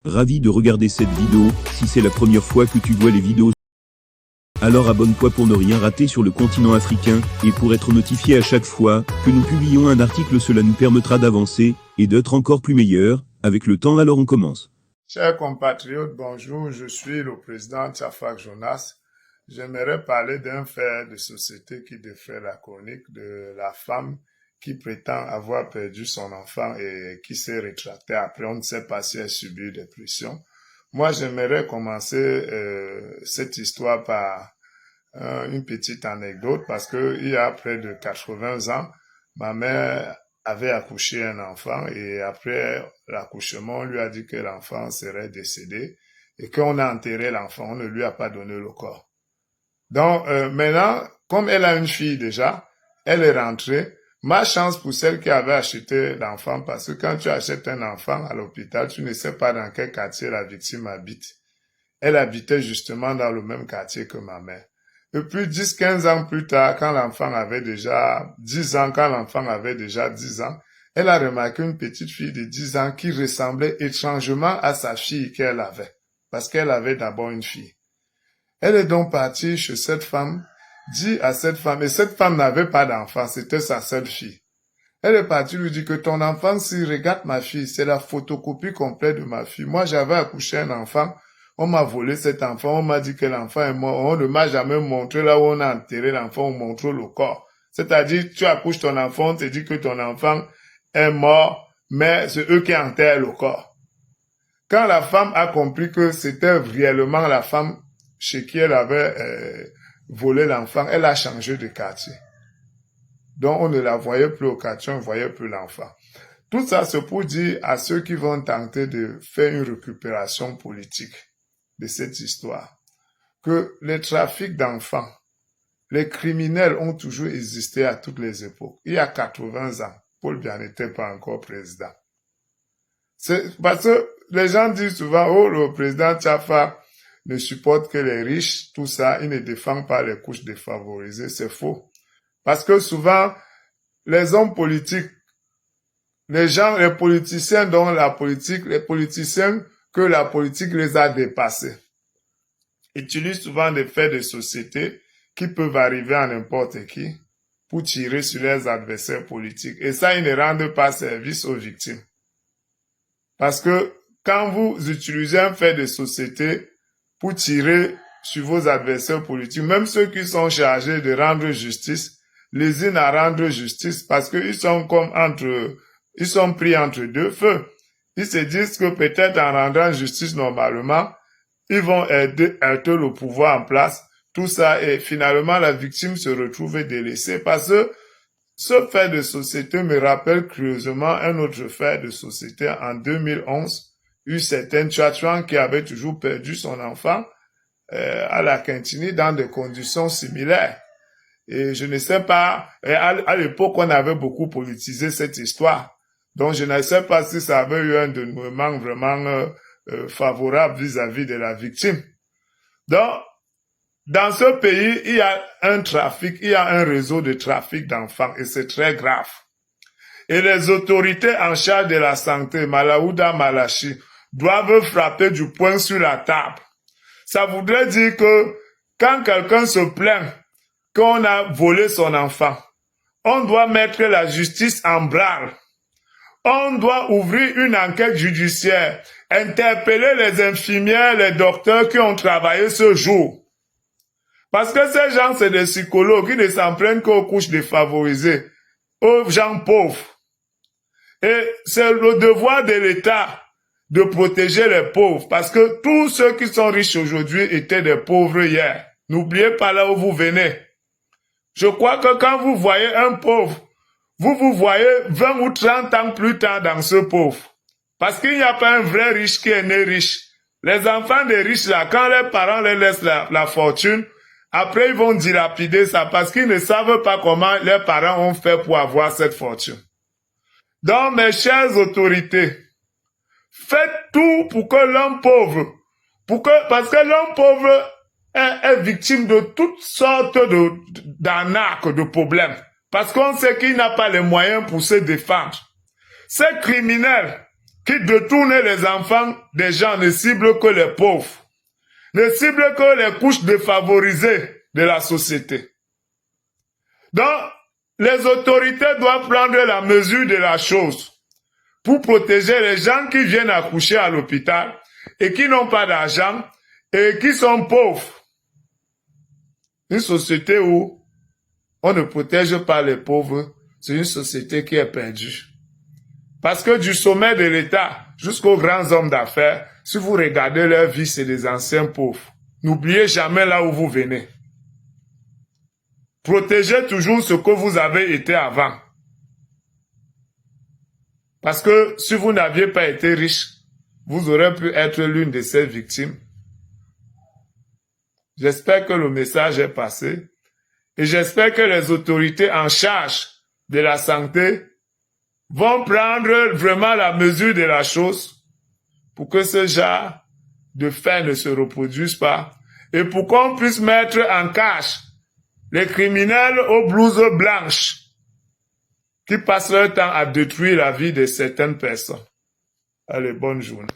Ravi de regarder cette vidéo. Si c'est la première fois que tu vois les vidéos, alors abonne-toi pour ne rien rater sur le continent africain, et pour être notifié à chaque fois que nous publions un article, cela nous permettra d'avancer, et d'être encore plus meilleurs. Avec le temps, alors on commence. Chers compatriotes, bonjour, je suis le président Tchafak Jonas. J'aimerais parler d'un fait de société qui défait la chronique de la femme qui prétend avoir perdu son enfant et qui s'est rétractée après. On ne sait pas si elle subit des pressions. Moi, j'aimerais commencer cette histoire par une petite anecdote parce que il y a près de 80 ans, ma mère avait accouché un enfant et après l'accouchement, on lui a dit que l'enfant serait décédé et qu'on a enterré l'enfant, on ne lui a pas donné le corps. Donc maintenant, comme elle a une fille déjà, elle est rentrée. Ma chance pour celle qui avait acheté l'enfant, parce que quand tu achètes un enfant à l'hôpital, tu ne sais pas dans quel quartier la victime habite. Elle habitait justement dans le même quartier que ma mère. Et puis 10-15 ans plus tard, quand l'enfant avait déjà 10 ans, elle a remarqué une petite fille de 10 ans qui ressemblait étrangement à sa fille qu'elle avait, parce qu'elle avait d'abord une fille. Elle est donc partie chez cette femme, dit à cette femme, et cette femme n'avait pas d'enfant, c'était sa seule fille. Elle est partie lui dire que ton enfant, si regarde ma fille, c'est la photocopie complète de ma fille. Moi, j'avais accouché un enfant, on m'a volé cet enfant, on m'a dit que l'enfant est mort, on ne m'a jamais montré là où on a enterré l'enfant, on montre le corps. C'est-à-dire, tu accouches ton enfant, on te dit que ton enfant est mort, mais c'est eux qui enterrent le corps. Quand la femme a compris que c'était réellement la femme chez qui elle avait volé l'enfant, elle a changé de quartier. Donc, on ne la voyait plus au quartier, on ne voyait plus l'enfant. Tout ça, c'est pour dire à ceux qui vont tenter de faire une récupération politique de cette histoire, que les trafics d'enfants, les criminels ont toujours existé à toutes les époques. Il y a 80 ans, Paul Biya n'était pas encore président. C'est parce que les gens disent souvent, oh, le président Tchafak ne supporte que les riches, tout ça, il ne défend pas les couches défavorisées, c'est faux. Parce que souvent, les hommes politiques, les politiciens dont la politique, les politiciens que la politique les a dépassés, utilisent souvent des faits de société qui peuvent arriver à n'importe qui pour tirer sur leurs adversaires politiques. Et ça, ils ne rendent pas service aux victimes. Parce que quand vous utilisez un fait de société pour tirer sur vos adversaires politiques, même ceux qui sont chargés de rendre justice, les unes à rendre justice parce qu'ils sont ils sont pris entre deux feux. Ils se disent que peut-être en rendant justice normalement, ils vont aider le pouvoir en place. Tout ça et finalement la victime se retrouve délaissée parce que ce fait de société me rappelle curieusement un autre fait de société en 2011. Il y a eu certaines Tchatchouans qui avaient toujours perdu son enfant à la Quintini dans des conditions similaires. Et je ne sais pas, à l'époque, on avait beaucoup politisé cette histoire. Donc, je ne sais pas si ça avait eu un dénouement vraiment favorable vis-à-vis de la victime. Donc, dans ce pays, il y a un trafic, il y a un réseau de trafic d'enfants et c'est très grave. Et les autorités en charge de la santé, Malaouda Malachi, doivent frapper du poing sur la table. Ça voudrait dire que quand quelqu'un se plaint qu'on a volé son enfant, on doit mettre la justice en branle. On doit ouvrir une enquête judiciaire, interpeller les infirmières, les docteurs qui ont travaillé ce jour. Parce que ces gens, c'est des psychologues qui ne s'en prennent qu'aux couches défavorisées, aux gens pauvres. Et c'est le devoir de l'État de protéger les pauvres, parce que tous ceux qui sont riches aujourd'hui étaient des pauvres hier. N'oubliez pas là où vous venez. Je crois que quand vous voyez un pauvre, vous vous voyez 20 ou 30 ans plus tard dans ce pauvre. Parce qu'il n'y a pas un vrai riche qui est né riche. Les enfants des riches là, quand les parents leur laissent la fortune, après ils vont dilapider ça parce qu'ils ne savent pas comment leurs parents ont fait pour avoir cette fortune. Donc mes chères autorités, faites tout pour que l'homme pauvre, parce que l'homme pauvre est victime de toutes sortes d'arnaques, de problèmes. Parce qu'on sait qu'il n'a pas les moyens pour se défendre. Ces criminels qui détournent les enfants des gens ne ciblent que les pauvres, ne ciblent que les couches défavorisées de la société. Donc, les autorités doivent prendre la mesure de la chose pour protéger les gens qui viennent accoucher à l'hôpital et qui n'ont pas d'argent et qui sont pauvres. Une société où on ne protège pas les pauvres, c'est une société qui est perdue. Parce que du sommet de l'État jusqu'aux grands hommes d'affaires, si vous regardez leur vie, c'est des anciens pauvres. N'oubliez jamais là où vous venez. Protégez toujours ce que vous avez été avant. Parce que si vous n'aviez pas été riche, vous aurez pu être l'une de ces victimes. J'espère que le message est passé et j'espère que les autorités en charge de la santé vont prendre vraiment la mesure de la chose pour que ce genre de faits ne se reproduise pas et pour qu'on puisse mettre en cage les criminels aux blouses blanches qui passent leur temps à détruire la vie de certaines personnes. Allez, bonne journée.